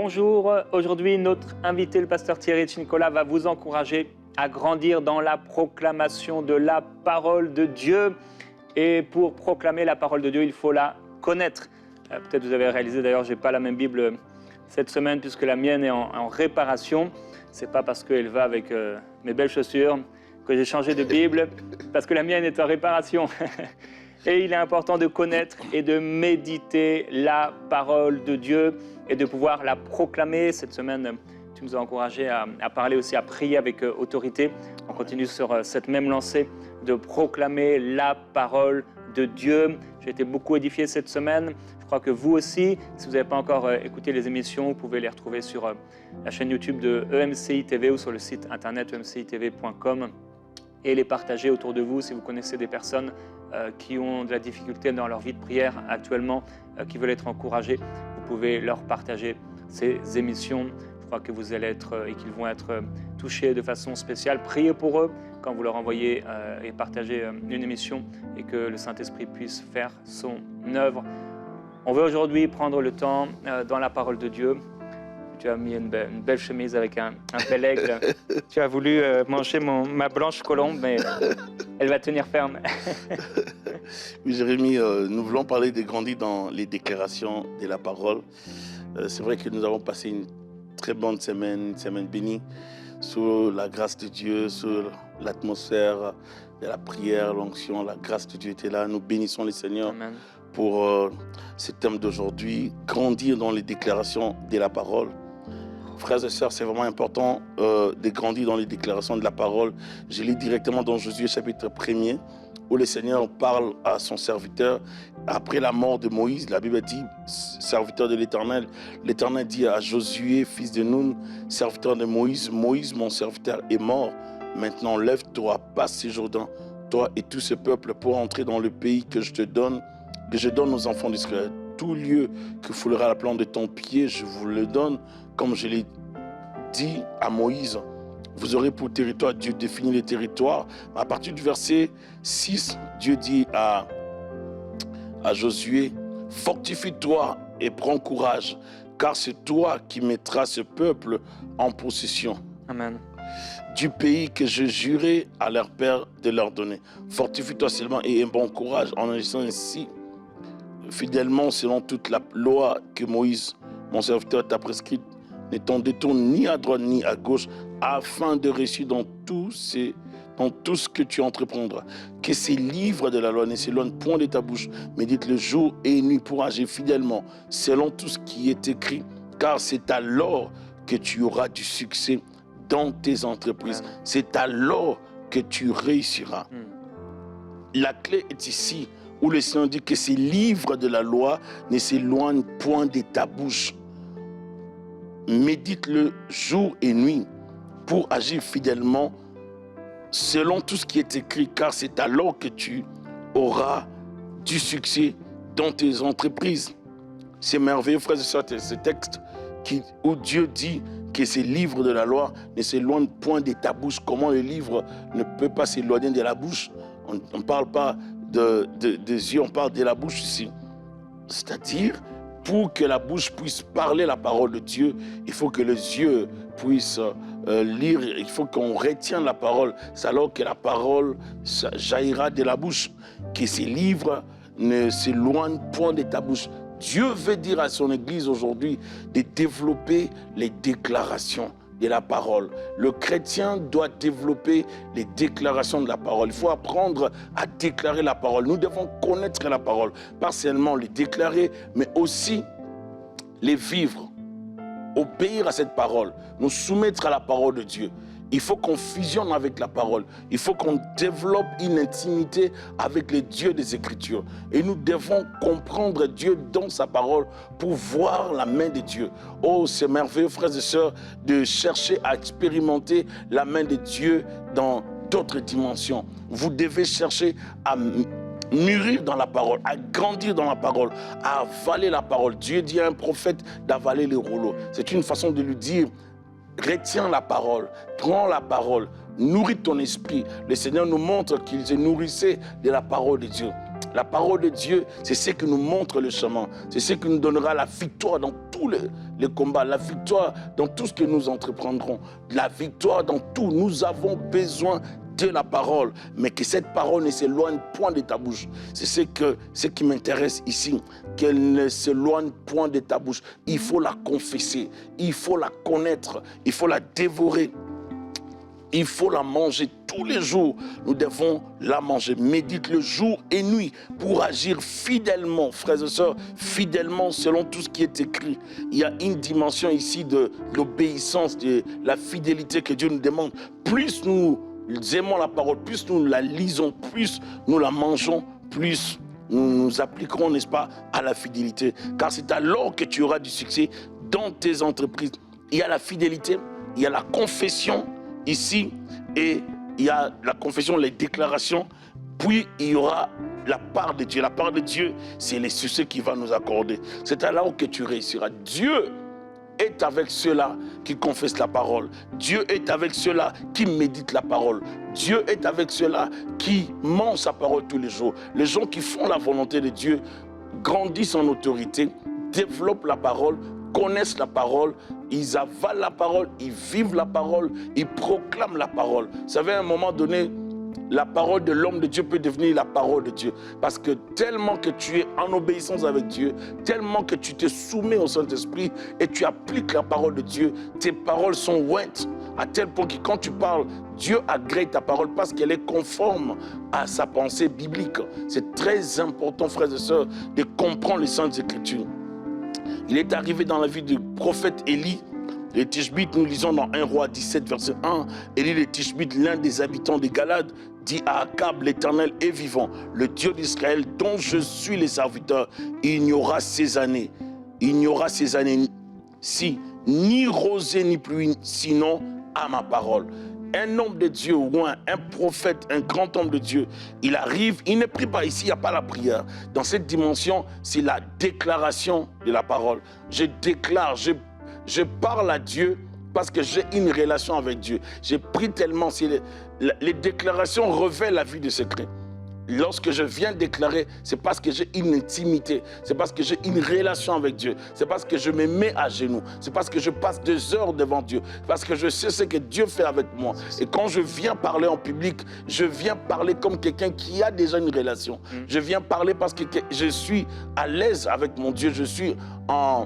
bonjour. Aujourd'hui, notre invité, le pasteur Thierry Nicolas, va vous encourager à grandir dans la proclamation de la parole de Dieu. Et pour proclamer la parole de Dieu, il faut la connaître. Peut-être vous avez réalisé, d'ailleurs, je n'ai pas la même Bible cette semaine puisque la mienne est en réparation. Ce n'est pas parce qu'elle va avec mes belles chaussures que j'ai changé de Bible, parce que la mienne est en réparation. Et il est important de connaître et de méditer la parole de Dieu et de pouvoir la proclamer. Cette semaine, tu nous as encouragés à parler aussi, à prier avec autorité. On continue sur cette même lancée de proclamer la parole de Dieu. J'ai été beaucoup édifié cette semaine. Je crois que vous aussi, si vous n'avez pas encore écouté les émissions, vous pouvez les retrouver sur la chaîne YouTube de EMCI TV ou sur le site internet emcitv.com et les partager autour de vous si vous connaissez des personnes qui ont de la difficulté dans leur vie de prière actuellement, qui veulent être encouragés. Vous pouvez leur partager ces émissions. Je crois que vous allez être et qu'ils vont être touchés de façon spéciale. Priez pour eux quand vous leur envoyez et partagez une émission et que le Saint-Esprit puisse faire son œuvre. On veut aujourd'hui prendre le temps dans la parole de Dieu. Tu as mis une belle chemise avec un bel aigle. Tu as voulu manger ma blanche colombe, mais elle va tenir ferme. Oui, Jérémy, nous voulons parler de grandir dans les déclarations de la parole. C'est vrai que nous avons passé une très bonne semaine, une semaine bénie, sous la grâce de Dieu, sur l'atmosphère de la prière, l'onction. La grâce de Dieu était là. Nous bénissons le Seigneur. Amen. Pour ce thème d'aujourd'hui, grandir dans les déclarations de la parole. Frères et sœurs, c'est vraiment important de grandir dans les déclarations de la parole. Je lis directement dans Josué chapitre 1er, où le Seigneur parle à son serviteur. Après la mort de Moïse, la Bible dit, serviteur de l'Éternel, l'Éternel dit à Josué, fils de Nun, serviteur de Moïse, Moïse, mon serviteur, est mort. Maintenant, lève-toi, passe ces Jourdain, toi et tout ce peuple, pour entrer dans le pays que je donne aux enfants d'Israël. Tout lieu que foulera la plante de ton pied, je vous le donne, comme je l'ai dit à Moïse. Vous aurez pour territoire, Dieu définit les territoires. À partir du verset 6, Dieu dit à Josué, fortifie-toi et prends courage, car c'est toi qui mettras ce peuple en possession. Amen. Du pays que je jurais à leur père de leur donner. Fortifie-toi seulement et aie bon courage en agissant ainsi fidèlement selon toute la loi que Moïse, mon serviteur, t'a prescrite. Ne t'en détourne ni à droite ni à gauche, afin de réussir dans tout ce que tu entreprendras. Que ces livres de la loi ne s'éloignent point de ta bouche. Médite le jour et nuit pour agir fidèlement selon tout ce qui est écrit, car c'est alors que tu auras du succès dans tes entreprises. C'est alors que tu réussiras. La clé est ici, où le Seigneur dit que ces livres de la loi ne s'éloignent point de ta bouche. Médite-le jour et nuit pour agir fidèlement selon tout ce qui est écrit, car c'est alors que tu auras du succès dans tes entreprises. C'est merveilleux, frères et sœurs, ce texte où Dieu dit que ces livres de la loi ne s'éloignent point de ta bouche. Comment le livre ne peut pas s'éloigner de la bouche? On ne parle pas des yeux, on parle de la bouche ici. C'est-à-dire, pour que la bouche puisse parler la parole de Dieu, il faut que les yeux puissent lire, il faut qu'on retienne la parole. C'est alors que la parole jaillira de la bouche, que ces livres ne s'éloignent point de ta bouche. Dieu veut dire à son Église aujourd'hui de développer les déclarations de la parole. Le chrétien doit développer les déclarations de la parole. Il faut apprendre à déclarer la parole. Nous devons connaître la parole, pas seulement les déclarer, mais aussi les vivre, obéir à cette parole, nous soumettre à la parole de Dieu. Il faut qu'on fusionne avec la parole. Il faut qu'on développe une intimité avec le Dieu des Écritures. Et nous devons comprendre Dieu dans sa parole pour voir la main de Dieu. Oh, c'est merveilleux, frères et sœurs, de chercher à expérimenter la main de Dieu dans d'autres dimensions. Vous devez chercher à mûrir dans la parole, à grandir dans la parole, à avaler la parole. Dieu dit à un prophète d'avaler les rouleaux. C'est une façon de lui dire: retiens la parole, prends la parole, nourris ton esprit. Le Seigneur nous montre qu'il se nourrissait de la parole de Dieu. La parole de Dieu, c'est ce qui nous montre le chemin. C'est ce qui nous donnera la victoire dans tous les combats, la victoire dans tout ce que nous entreprendrons, la victoire dans tout. Nous avons besoin de la parole, mais que cette parole ne s'éloigne point de ta bouche. C'est ce qui m'intéresse ici, qu'elle ne s'éloigne point de ta bouche. Il faut la confesser, il faut la connaître, il faut la dévorer. Il faut la manger tous les jours. Nous devons la manger. Médite le jour et nuit pour agir fidèlement, frères et sœurs, fidèlement selon tout ce qui est écrit. Il y a une dimension ici de l'obéissance, de la fidélité que Dieu nous demande. Plus nous aimons la parole, plus nous la lisons, plus nous la mangeons, plus nous nous appliquerons, n'est-ce pas, à la fidélité. Car c'est alors que tu auras du succès dans tes entreprises. Il y a la fidélité, il y a la confession, ici, et il y a la confession, les déclarations, puis il y aura la part de Dieu. La part de Dieu, c'est les succès qu'il va nous accorder. C'est alors que tu réussiras. Dieu est avec ceux-là qui confessent la parole. Dieu est avec ceux-là qui méditent la parole. Dieu est avec ceux-là qui mangent sa parole tous les jours. Les gens qui font la volonté de Dieu grandissent en autorité, développent la parole, connaissent la parole, ils avalent la parole, ils vivent la parole, ils proclament la parole. Vous savez, à un moment donné, la parole de l'homme de Dieu peut devenir la parole de Dieu. Parce que tellement que tu es en obéissance avec Dieu, tellement que tu te soumets au Saint-Esprit et tu appliques la parole de Dieu, tes paroles sont ointes. À tel point que quand tu parles, Dieu agrée ta parole parce qu'elle est conforme à sa pensée biblique. C'est très important, frères et sœurs, de comprendre les Saintes Écritures. Il est arrivé dans la vie du prophète Élie, les Tishbites, nous lisons dans 1 Roi 17, verset 1, Élie les Tishbites, l'un des habitants des Galades, dit à Akab, l'Éternel est vivant, le Dieu d'Israël dont je suis le serviteur, il n'y aura ces années, si ni rosée ni pluie, sinon à ma parole. Un homme de Dieu ou un prophète, un grand homme de Dieu, il arrive, il ne prie pas ici, il n'y a pas la prière. Dans cette dimension, c'est la déclaration de la parole. Je déclare, je parle à Dieu parce que j'ai une relation avec Dieu. J'ai pris tellement, les déclarations révèlent la vie de secret. Lorsque je viens déclarer, c'est parce que j'ai une intimité, c'est parce que j'ai une relation avec Dieu, c'est parce que je me mets à genoux, c'est parce que je passe 2 heures devant Dieu, parce que je sais ce que Dieu fait avec moi. Et quand je viens parler en public, je viens parler comme quelqu'un qui a déjà une relation. Je viens parler parce que je suis à l'aise avec mon Dieu, je suis en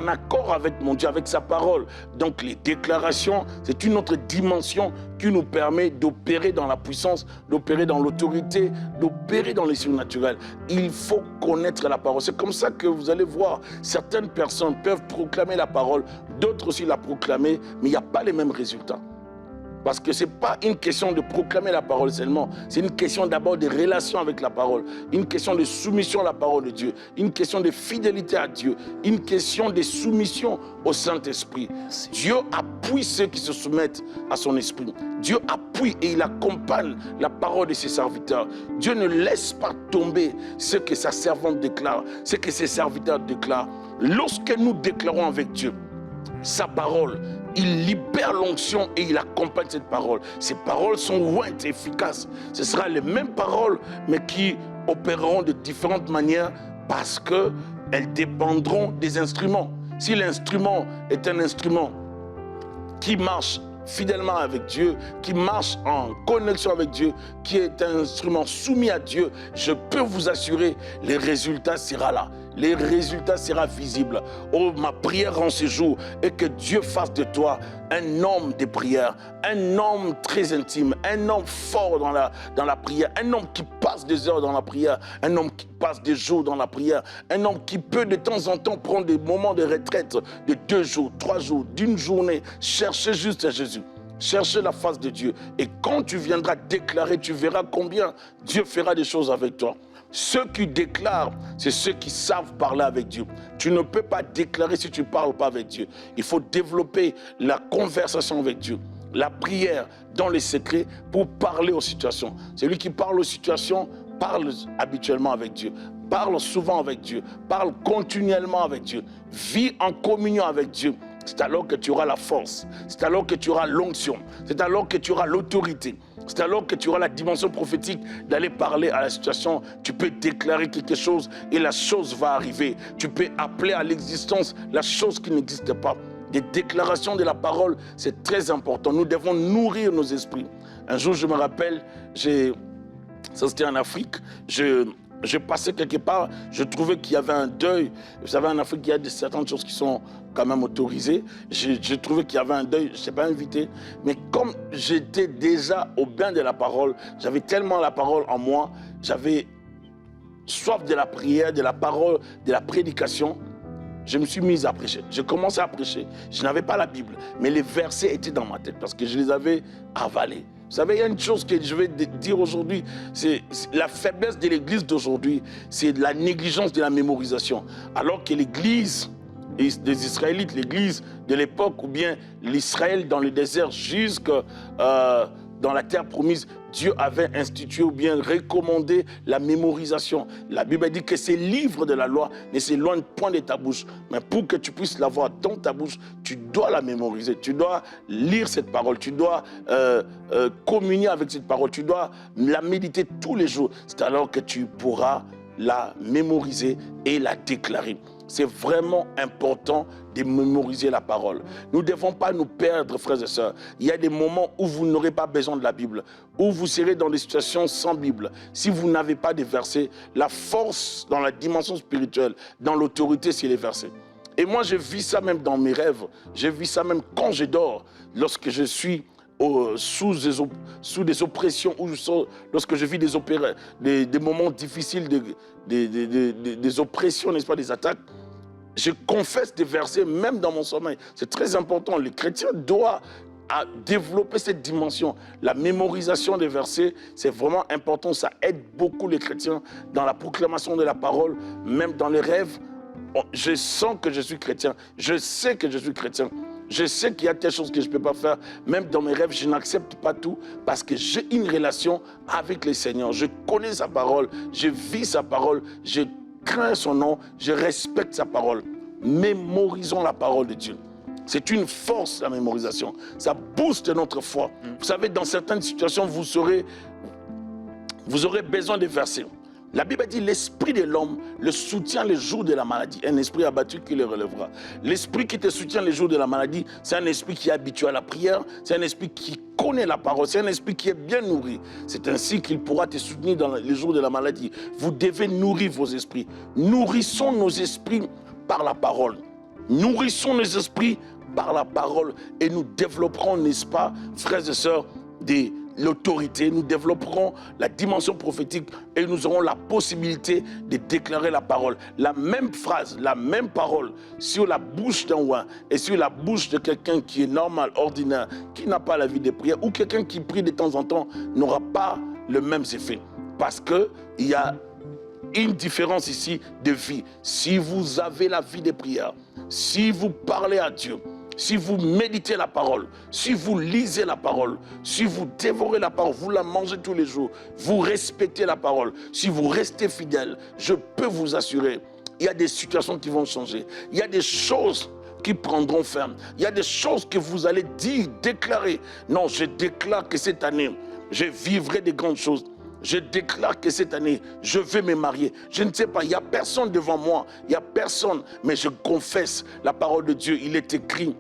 accord avec mon Dieu, avec sa parole. Donc les déclarations, c'est une autre dimension qui nous permet d'opérer dans la puissance, d'opérer dans l'autorité, d'opérer dans les surnaturels. Il faut connaître la parole. C'est comme ça que vous allez voir, certaines personnes peuvent proclamer la parole, d'autres aussi la proclamer, mais il n'y a pas les mêmes résultats. Parce que ce n'est pas une question de proclamer la parole seulement, c'est une question d'abord de relation avec la parole, une question de soumission à la parole de Dieu, une question de fidélité à Dieu, une question de soumission au Saint-Esprit. Dieu appuie ceux qui se soumettent à son esprit. Dieu appuie et il accompagne la parole de ses serviteurs. Dieu ne laisse pas tomber ce que sa servante déclare, ce que ses serviteurs déclarent. Lorsque nous déclarons avec Dieu sa parole, il libère l'onction et il accompagne cette parole. Ces paroles sont ointes et efficaces. Ce sera les mêmes paroles, mais qui opéreront de différentes manières parce qu'elles dépendront des instruments. Si l'instrument est un instrument qui marche fidèlement avec Dieu, qui marche en connexion avec Dieu, qui est un instrument soumis à Dieu, je peux vous assurer, les résultats seront là. Les résultats seront visibles. Oh, ma prière en ce jour est que Dieu fasse de toi un homme de prière, un homme très intime, un homme fort dans la prière, un homme qui passe des heures dans la prière, un homme qui passe des jours dans la prière, un homme qui peut de temps en temps prendre des moments de retraite de 2 jours, 3 jours, d'une journée, chercher juste à Jésus. Chercher la face de Dieu. Et quand tu viendras déclarer, tu verras combien Dieu fera des choses avec toi. Ceux qui déclarent, c'est ceux qui savent parler avec Dieu. Tu ne peux pas déclarer si tu ne parles pas avec Dieu. Il faut développer la conversation avec Dieu, la prière dans les secrets pour parler aux situations. Celui qui parle aux situations parle habituellement avec Dieu, parle souvent avec Dieu, parle continuellement avec Dieu, vit en communion avec Dieu. C'est alors que tu auras la force, c'est alors que tu auras l'onction, c'est alors que tu auras l'autorité. C'est alors que tu auras la dimension prophétique d'aller parler à la situation. Tu peux déclarer quelque chose et la chose va arriver. Tu peux appeler à l'existence la chose qui n'existe pas. Des déclarations de la parole, c'est très important. Nous devons nourrir nos esprits. Un jour, je me rappelle, ça c'était en Afrique, je passais quelque part, je trouvais qu'il y avait un deuil. Vous savez, en Afrique, il y a certaines choses qui sont quand même autorisées. Je trouvais qu'il y avait un deuil, je ne sais pas invité. Mais comme j'étais déjà au bain de la parole, j'avais tellement la parole en moi, j'avais soif de la prière, de la parole, de la prédication. Je me suis mis à prêcher. J'ai commencé à prêcher. Je n'avais pas la Bible, mais les versets étaient dans ma tête parce que je les avais avalés. Vous savez, il y a une chose que je vais dire aujourd'hui, c'est la faiblesse de l'église d'aujourd'hui, c'est la négligence de la mémorisation. Alors que l'église des Israélites, l'église de l'époque, ou bien l'Israël dans le désert jusque dans la terre promise, Dieu avait institué ou bien recommandé la mémorisation. La Bible dit que ces livres de la loi ne s'éloignent point de ta bouche. Mais pour que tu puisses l'avoir dans ta bouche, tu dois la mémoriser. Tu dois lire cette parole. Tu dois communier avec cette parole. Tu dois la méditer tous les jours. C'est alors que tu pourras la mémoriser et la déclarer. C'est vraiment important de mémoriser la parole. Nous ne devons pas nous perdre, frères et sœurs. Il y a des moments où vous n'aurez pas besoin de la Bible, où vous serez dans des situations sans Bible. Si vous n'avez pas de versets, la force dans la dimension spirituelle, dans l'autorité, c'est les versets. Et moi, je vis ça même dans mes rêves. Je vis ça même quand je dors, lorsque je suis sous des oppressions, ou lorsque je vis des moments difficiles, des oppressions, n'est-ce pas, des attaques. Je confesse des versets même dans mon sommeil. C'est très important. Les chrétiens doivent développer cette dimension. La mémorisation des versets, c'est vraiment important. Ça aide beaucoup les chrétiens dans la proclamation de la parole, même dans les rêves. Je sens que je suis chrétien. Je sais que je suis chrétien. Je sais qu'il y a telle chose que je ne peux pas faire. Même dans mes rêves, je n'accepte pas tout parce que j'ai une relation avec le Seigneur. Je connais sa parole, je vis sa parole, je crains son nom, je respecte sa parole. Mémorisons la parole de Dieu. C'est une force, la mémorisation. Ça booste notre foi. Vous savez, dans certaines situations, vous aurez besoin de versets. La Bible dit, l'esprit de l'homme le soutient les jours de la maladie. Un esprit abattu qui le relèvera. L'esprit qui te soutient les jours de la maladie, c'est un esprit qui est habitué à la prière, c'est un esprit qui connaît la parole, c'est un esprit qui est bien nourri. C'est ainsi qu'il pourra te soutenir dans les jours de la maladie. Vous devez nourrir vos esprits. Nourrissons nos esprits par la parole. Nourrissons nos esprits par la parole et nous développerons, n'est-ce pas, frères et sœurs, l'autorité, nous développerons la dimension prophétique et nous aurons la possibilité de déclarer la parole. La même phrase, la même parole sur la bouche d'un roi et sur la bouche de quelqu'un qui est normal, ordinaire, qui n'a pas la vie de prière ou quelqu'un qui prie de temps en temps n'aura pas le même effet. Parce qu'il y a une différence ici de vie. Si vous avez la vie de prière, si vous parlez à Dieu, si vous méditez la parole, si vous lisez la parole, si vous dévorez la parole, vous la mangez tous les jours, vous respectez la parole, si vous restez fidèle, je peux vous assurer, il y a des situations qui vont changer. Il y a des choses qui prendront fin. Il y a des choses que vous allez dire, déclarer. Non, je déclare que cette année, je vivrai des grandes choses. Je déclare que cette année, je vais me marier. Je ne sais pas, il n'y a personne devant moi, il n'y a personne, mais je confesse la parole de Dieu. Il est écrit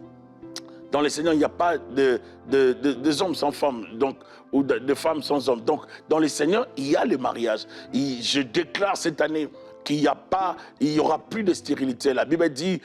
dans le Seigneur, il n'y a pas de hommes sans femmes, donc, ou de femmes sans hommes. Donc, dans le Seigneur, il y a le mariage. Et je déclare cette année qu'il n'y aura plus de stérilité. La Bible dit,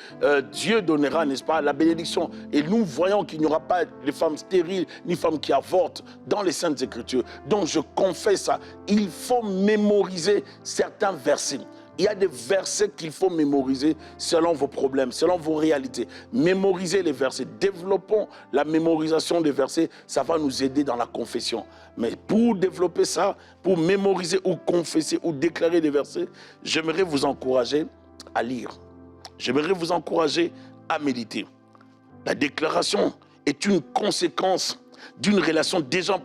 Dieu donnera, n'est-ce pas, la bénédiction. Et nous voyons qu'il n'y aura pas de femmes stériles, ni femmes qui avortent dans les Saintes Écritures. Donc je confesse ça. Il faut mémoriser certains versets. Il y a des versets qu'il faut mémoriser selon vos problèmes, selon vos réalités. Mémorisez les versets. Développons la mémorisation des versets. Ça va nous aider dans la confession. Mais pour développer ça, pour mémoriser ou confesser ou déclarer des versets, j'aimerais vous encourager à lire. J'aimerais vous encourager à méditer. La déclaration est une conséquence d'une relation déjà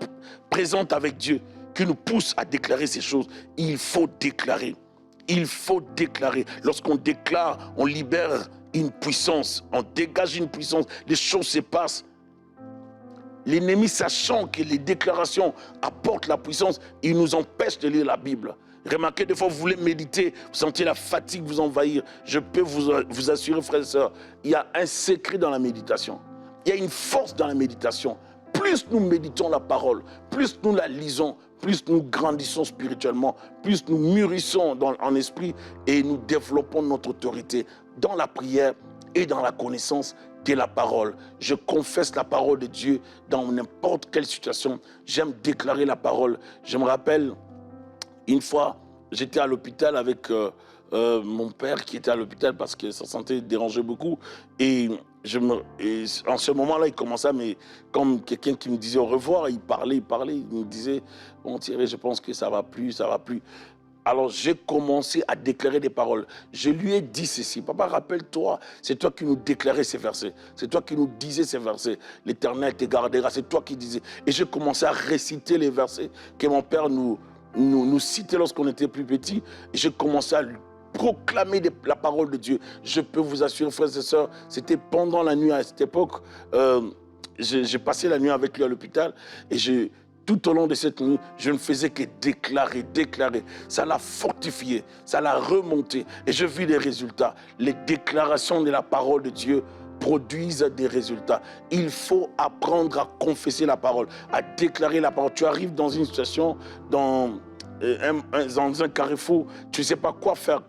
présente avec Dieu qui nous pousse à déclarer ces choses. Il faut déclarer. Il faut déclarer. Lorsqu'on déclare, on libère une puissance, on dégage une puissance, les choses se passent. l'ennemi, sachant que les déclarations apportent la puissance, il nous empêche de lire la Bible. Remarquez, des fois, vous voulez méditer, vous sentez la fatigue vous envahir. Je peux vous assurer, frères et sœurs, il y a un secret dans la méditation. Il y a une force dans la méditation. Plus nous méditons la parole, plus nous la lisons, plus nous grandissons spirituellement, plus nous mûrissons en esprit et nous développons notre autorité dans la prière et dans la connaissance de la parole. Je confesse la parole de Dieu dans n'importe quelle situation. J'aime déclarer la parole. Je me rappelle, une fois, j'étais à l'hôpital avec mon père qui était à l'hôpital parce que sa santé dérangeait beaucoup. Et en ce moment-là, il commençait comme quelqu'un qui me disait au revoir. Il parlait, il me disait, bon Thierry, je pense que ça va plus, ça va plus. Alors j'ai commencé à déclarer des paroles. Je lui ai dit ceci. Papa, rappelle-toi, c'est toi qui nous déclarais ces versets. C'est toi qui nous disais ces versets. L'Éternel te gardera, c'est toi qui disais. Et j'ai commencé à réciter les versets que mon père nous citait lorsqu'on était plus petits. Et j'ai commencé à lui proclamer la parole de Dieu. Je peux vous assurer, frères et sœurs, c'était pendant la nuit à cette époque. J'ai passé la nuit avec lui à l'hôpital et tout au long de cette nuit, je ne faisais que déclarer. Ça l'a fortifié, ça l'a remonté. Et je vis les résultats. Les déclarations de la parole de Dieu produisent des résultats. Il faut apprendre à confesser la parole, à déclarer la parole. Tu arrives dans une situation, dans un carrefour, tu ne sais pas quoi faire,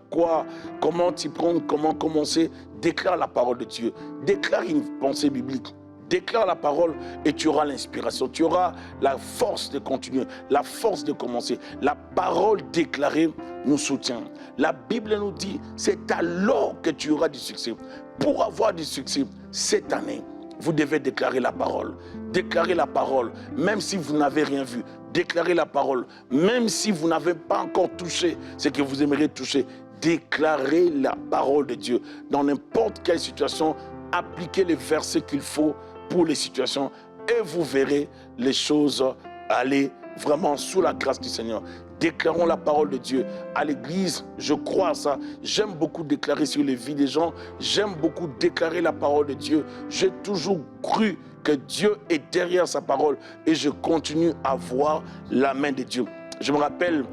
comment t'y prendre, comment commencer. Déclare la parole de Dieu. Déclare une pensée biblique. Déclare la parole et tu auras l'inspiration. Tu auras la force de continuer, la force de commencer. La parole déclarée nous soutient. La Bible nous dit, c'est alors que tu auras du succès. Pour avoir du succès cette année, vous devez déclarer la parole. Déclarez la parole, même si vous n'avez rien vu. Déclarez la parole, même si vous n'avez pas encore touché ce que vous aimeriez toucher. Déclarez la parole de Dieu. Dans n'importe quelle situation, appliquez les versets qu'il faut pour les situations et vous verrez les choses aller vraiment sous la grâce du Seigneur. Déclarons la parole de Dieu. À l'église, je crois à ça. J'aime beaucoup déclarer sur les vies des gens. J'aime beaucoup déclarer la parole de Dieu. J'ai toujours cru que Dieu est derrière sa parole et je continue à voir la main de Dieu. Je me rappelle,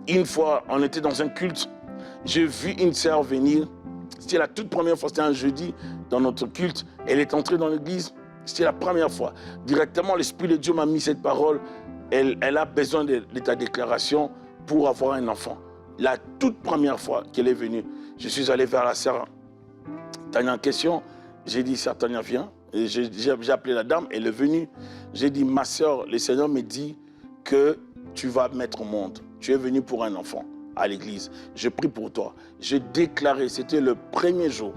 une fois, on était dans un culte. J'ai vu une sœur venir. C'était la toute première fois, c'était un jeudi dans notre culte. Elle est entrée dans l'église. C'était la première fois. Directement, l'Esprit de Dieu m'a mis cette parole. Elle a besoin de ta déclaration pour avoir un enfant. La toute première fois qu'elle est venue, je suis allé vers la sœur Tania en question. J'ai dit, sœur Tania, viens. Et j'ai appelé la dame, elle est venue. J'ai dit, ma sœur, le Seigneur me dit que tu vas mettre au monde. Tu es venue pour un enfant à l'église. Je prie pour toi. J'ai déclaré, c'était le premier jour.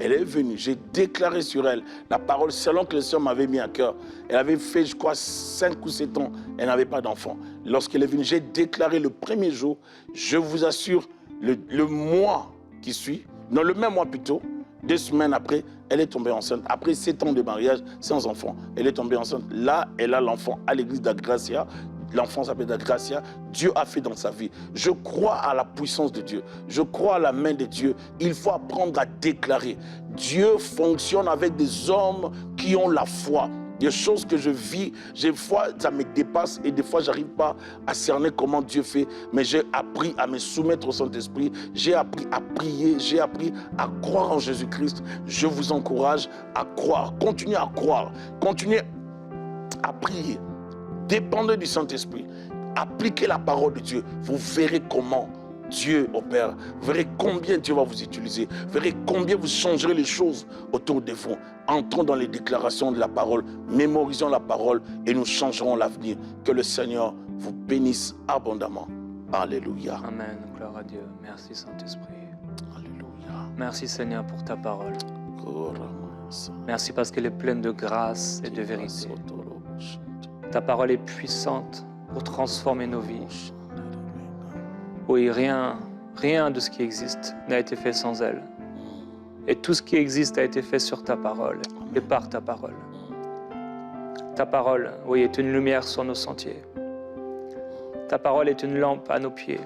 Elle est venue, j'ai déclaré sur elle la parole selon que le Seigneur m'avait mis à cœur. Elle avait fait, je crois, 5 ou 7 ans, elle n'avait pas d'enfant. Lorsqu'elle est venue, j'ai déclaré le premier jour, je vous assure, le mois qui suit, non, le même mois plutôt, 2 semaines après, elle est tombée enceinte. Après 7 ans de mariage, sans enfant, elle est tombée enceinte. Là, elle a l'enfant à l'église d'Agracia. L'enfant s'appelle Gracia. Dieu a fait dans sa vie. Je crois à la puissance de Dieu. Je crois à la main de Dieu. Il faut apprendre à déclarer. Dieu fonctionne avec des hommes qui ont la foi. Des choses que je vis, des fois, ça me dépasse et des fois, je n'arrive pas à cerner comment Dieu fait. Mais j'ai appris à me soumettre au Saint-Esprit. J'ai appris à prier. J'ai appris à croire en Jésus-Christ. Je vous encourage à croire. Continuez à croire. Continuez à prier. Dépendez du Saint-Esprit. Appliquez la parole de Dieu. Vous verrez comment Dieu opère. Vous verrez combien Dieu va vous utiliser. Vous verrez combien vous changerez les choses autour de vous. Entrons dans les déclarations de la parole. Mémorisons la parole et nous changerons l'avenir. Que le Seigneur vous bénisse abondamment. Alléluia. Amen. Gloire à Dieu. Merci Saint-Esprit. Alléluia. Merci Seigneur pour ta parole. Merci parce qu'elle est pleine de grâce et de vérité. Ta parole est puissante pour transformer nos vies. Oui, rien de ce qui existe n'a été fait sans elle. Et tout ce qui existe a été fait sur ta parole et par ta parole. Ta parole, oui, est une lumière sur nos sentiers. Ta parole est une lampe à nos pieds.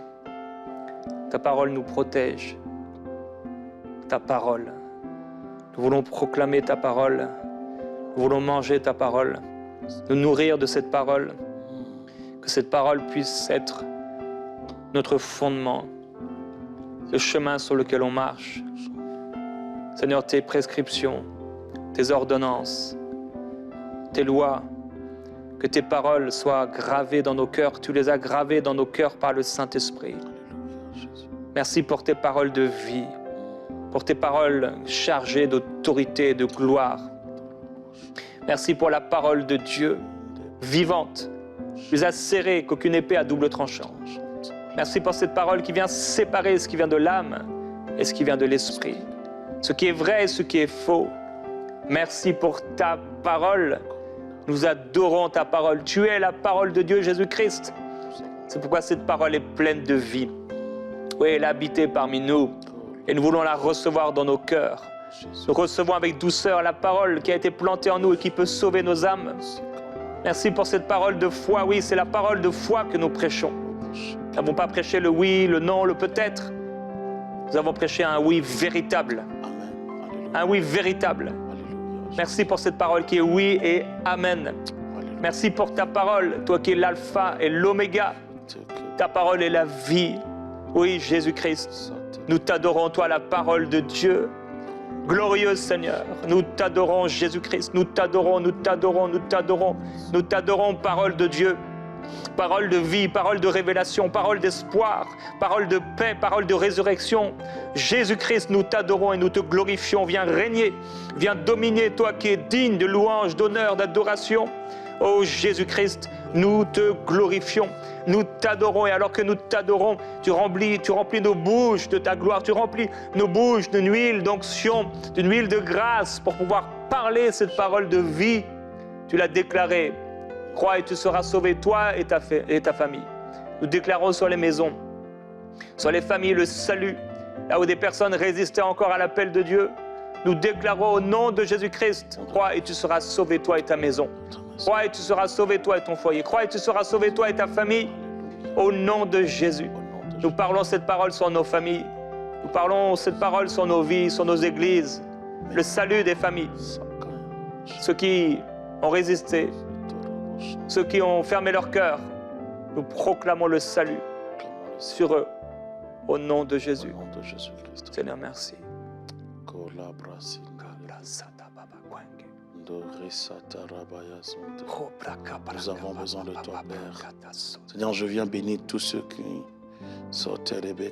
Ta parole nous protège. Ta parole. Nous voulons proclamer ta parole. Nous voulons manger ta parole. nous nourrir de cette parole, que cette parole puisse être notre fondement, le chemin sur lequel on marche. Seigneur, tes prescriptions, tes ordonnances, tes lois, que tes paroles soient gravées dans nos cœurs. Tu les as gravées dans nos cœurs par le Saint-Esprit. Merci pour tes paroles de vie, pour tes paroles chargées d'autorité et de gloire. Merci pour la parole de Dieu, vivante, plus acérée qu'aucune épée à double tranchant. Merci pour cette parole qui vient séparer ce qui vient de l'âme et ce qui vient de l'esprit, ce qui est vrai et ce qui est faux. Merci pour ta parole. Nous adorons ta parole. Tu es la parole de Dieu, Jésus-Christ. C'est pourquoi cette parole est pleine de vie. Oui, elle est habitée parmi nous et nous voulons la recevoir dans nos cœurs. Nous recevons avec douceur la parole qui a été plantée en nous et qui peut sauver nos âmes. Merci pour cette parole de foi. Oui, c'est la parole de foi que nous prêchons. Nous n'avons pas prêché le oui, le non, le peut-être. Nous avons prêché un oui véritable. Un oui véritable. Merci pour cette parole qui est oui et amen. Merci pour ta parole, toi qui es l'alpha et l'oméga. Ta parole est la vie. Oui, Jésus-Christ, nous t'adorons, toi, la parole de Dieu. Glorieux Seigneur, nous t'adorons, Jésus-Christ. Nous t'adorons, nous t'adorons, nous t'adorons. Nous t'adorons, parole de Dieu. Parole de vie, parole de révélation, parole d'espoir, parole de paix, parole de résurrection. Jésus-Christ, nous t'adorons et nous te glorifions. Viens régner, viens dominer, toi qui es digne de louange, d'honneur, d'adoration. Oh Jésus-Christ, nous te glorifions, nous t'adorons. Et alors que nous t'adorons, tu remplis nos bouches de ta gloire, tu remplis nos bouches d'une huile d'onction, d'une huile de grâce pour pouvoir parler cette parole de vie. Tu l'as déclarée. Crois et tu seras sauvé, toi et ta famille. Nous déclarons sur les maisons, sur les familles, le salut. Là où des personnes résistaient encore à l'appel de Dieu, nous déclarons au nom de Jésus-Christ, crois et tu seras sauvé, toi et ta maison. Crois et tu seras sauvé, toi et ton foyer. Crois et tu seras sauvé, toi et ta famille. Au nom de Jésus, nous parlons cette parole sur nos familles. Nous parlons cette parole sur nos vies, sur nos églises. Le salut des familles. Ceux qui ont résisté, ceux qui ont fermé leur cœur, nous proclamons le salut sur eux, au nom de Jésus. Seigneur, merci. Nous avons besoin de toi, Père. Seigneur, je viens bénir tous ceux qui sont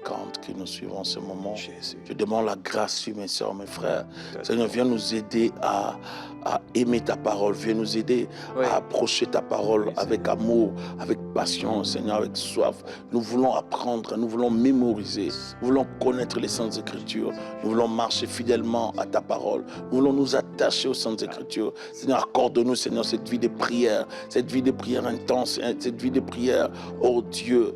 quand qui nous suivons en ce moment. Jésus. Je demande la grâce, mes soeurs, mes frères. Seigneur, viens nous aider à aimer ta parole. Viens nous aider à approcher ta parole avec amour, avec passion, Seigneur, avec soif. Nous voulons apprendre, nous voulons mémoriser, nous voulons connaître les Saintes Écritures. Nous voulons marcher fidèlement à ta parole. Nous voulons nous attacher aux Saintes Écritures. Seigneur, accorde-nous, Seigneur, cette vie de prière intense, cette vie de prière, oh Dieu,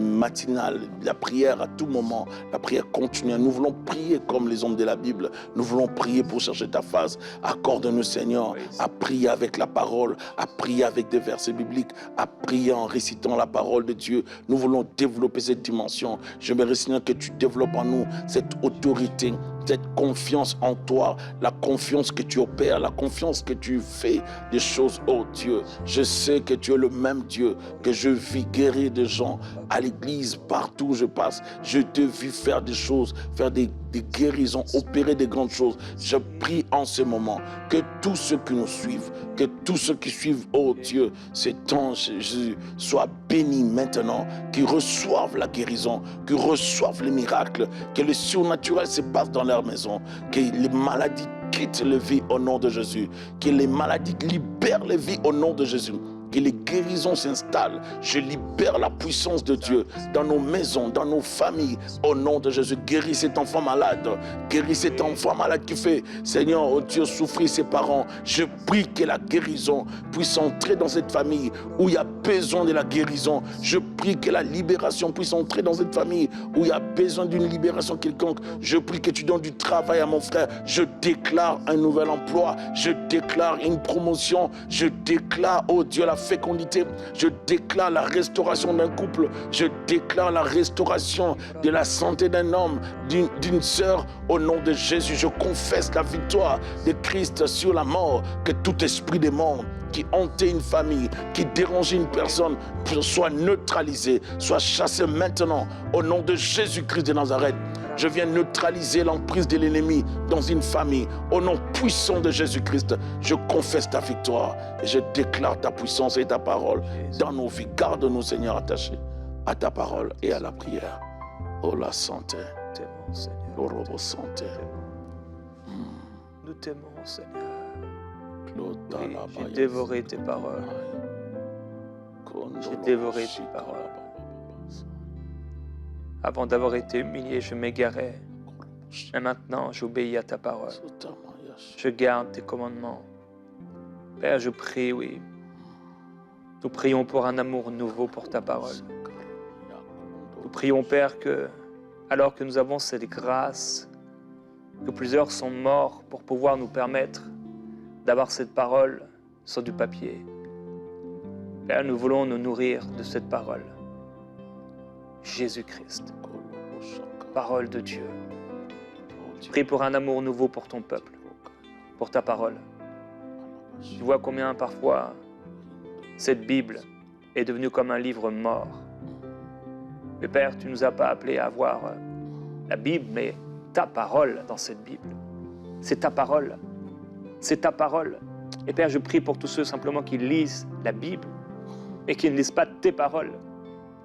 matinale, la prière à tout moment, la prière continue. Nous voulons prier comme les hommes de la Bible. Nous voulons prier pour chercher ta face. Accorde-nous, Seigneur, à prier avec la parole, à prier avec des versets bibliques, à prier en récitant la parole de Dieu. Nous voulons développer cette dimension. J'aimerais, Seigneur, que tu développes en nous cette autorité, cette confiance en toi, la confiance que tu opères, la confiance que tu fais des choses, oh Dieu. Je sais que tu es le même Dieu, que je vis guérir des gens à l'église, partout où je passe. Je te vis faire des choses, faire des guérisons, opérer des grandes choses. Je prie en ce moment que tous ceux qui nous suivent, que tous ceux qui suivent, oh Dieu, cet ange Jésus, soient bénis maintenant, qu'ils reçoivent la guérison, qu'ils reçoivent les miracles, que le surnaturel se passe dans leur maison, que les maladies quittent les vies au nom de Jésus, que les maladies libèrent les vies au nom de Jésus. Que les guérisons s'installent. Je libère la puissance de Dieu dans nos maisons, dans nos familles. Au nom de Jésus, guéris cet enfant malade. Guéris cet enfant malade qui fait, Seigneur, oh Dieu, souffrir ses parents. Je prie que la guérison puisse entrer dans cette famille où il y a besoin de la guérison. Je prie que la libération puisse entrer dans cette famille où il y a besoin d'une libération quelconque. Je prie que tu donnes du travail à mon frère. Je déclare un nouvel emploi. Je déclare une promotion. Je déclare, oh Dieu, la la fécondité. Je déclare la restauration d'un couple. Je déclare la restauration de la santé d'un homme, d'une sœur. Au nom de Jésus, je confesse la victoire de Christ sur la mort. Que tout esprit démon qui hantait une famille, qui dérangeait une personne, soit neutralisé, soit chassé maintenant. Au nom de Jésus-Christ de Nazareth, je viens neutraliser l'emprise de l'ennemi dans une famille. Au nom puissant de Jésus-Christ, je confesse ta victoire et je déclare ta puissance et ta parole dans nos vies. Garde-nous, Seigneur, attachés à ta parole et à la prière. Oh, la santé. T'aimons, Seigneur. Oh, robo santé. Nous t'aimons, Seigneur. Oui, j'ai J'ai dévoré tes paroles. J'ai dévoré tes paroles. Avant d'avoir été humilié, je m'égarais. Mais maintenant, j'obéis à ta parole. Je garde tes commandements. Père, je prie, oui. Nous prions pour un amour nouveau pour ta parole. Nous prions, Père, que, alors que nous avons cette grâce, que plusieurs sont morts pour pouvoir nous permettre d'avoir cette parole sur du papier. Père, nous voulons nous nourrir de cette parole. Jésus-Christ, parole de Dieu. Je prie pour un amour nouveau pour ton peuple, pour ta parole. Tu vois combien parfois cette Bible est devenue comme un livre mort. Mais Père, tu ne nous as pas appelés à avoir la Bible, mais ta parole dans cette Bible. C'est ta parole. C'est ta parole. Et Père, je prie pour tous ceux simplement qui lisent la Bible et qui ne lisent pas tes paroles,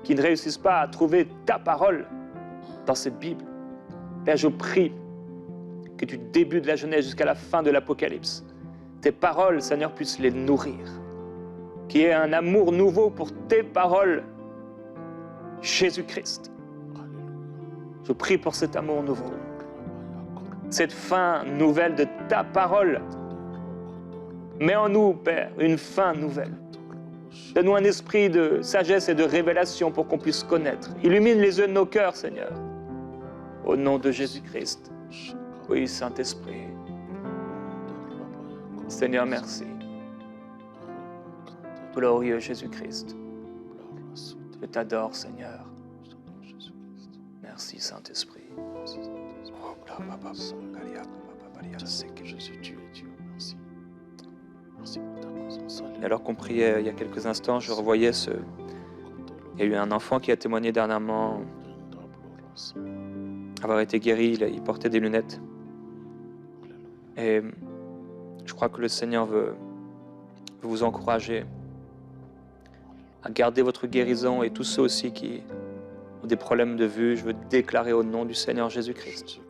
qui ne réussissent pas à trouver ta parole dans cette Bible. Père, je prie que du début de la Genèse jusqu'à la fin de l'Apocalypse, tes paroles, Seigneur, puissent les nourrir. Qu'il y ait un amour nouveau pour tes paroles, Jésus-Christ. Je prie pour cet amour nouveau, cette fin nouvelle de ta parole. Mets en nous, Père, une fin nouvelle. Donne-nous un esprit de sagesse et de révélation pour qu'on puisse connaître. Illumine les yeux de nos cœurs, Seigneur. Au nom de Jésus-Christ. Oui, Saint-Esprit. Seigneur, merci. Glorieux Jésus-Christ. Je t'adore, Seigneur. Merci, Saint-Esprit. Jésus, tu es Dieu. Merci. Merci pour ta présence. Et alors qu'on priait il y a quelques instants, je revoyais Il y a eu un enfant qui a témoigné dernièrement avoir été guéri, il portait des lunettes. Et je crois que le Seigneur veut vous encourager à garder votre guérison, et tous ceux aussi qui ont des problèmes de vue, je veux déclarer au nom du Seigneur Jésus-Christ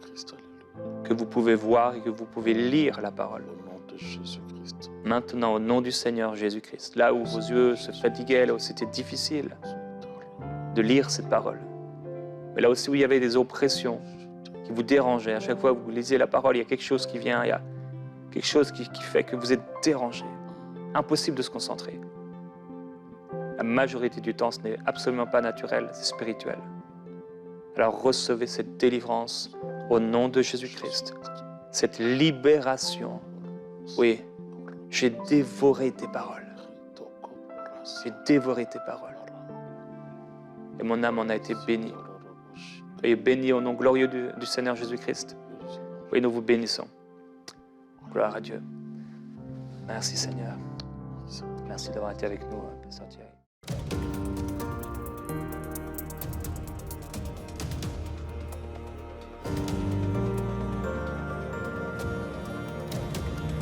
que vous pouvez voir et que vous pouvez lire la parole. Maintenant, au nom du Seigneur Jésus-Christ, là où vos yeux se fatiguaient, là où c'était difficile de lire cette parole, mais là aussi où il y avait des oppressions qui vous dérangeaient, à chaque fois que vous lisez la parole, il y a quelque chose qui vient, il y a quelque chose qui fait que vous êtes dérangé. Impossible de se concentrer. La majorité du temps, ce n'est absolument pas naturel, c'est spirituel. Alors recevez cette délivrance au nom de Jésus-Christ, cette libération. Oui, j'ai dévoré tes paroles. J'ai dévoré tes paroles. Et mon âme en a été bénie. Soyez bénis au nom glorieux du Seigneur Jésus-Christ. Oui, nous vous bénissons. Gloire à Dieu. Merci Seigneur. Merci d'avoir été avec nous, Pasteur Thierry.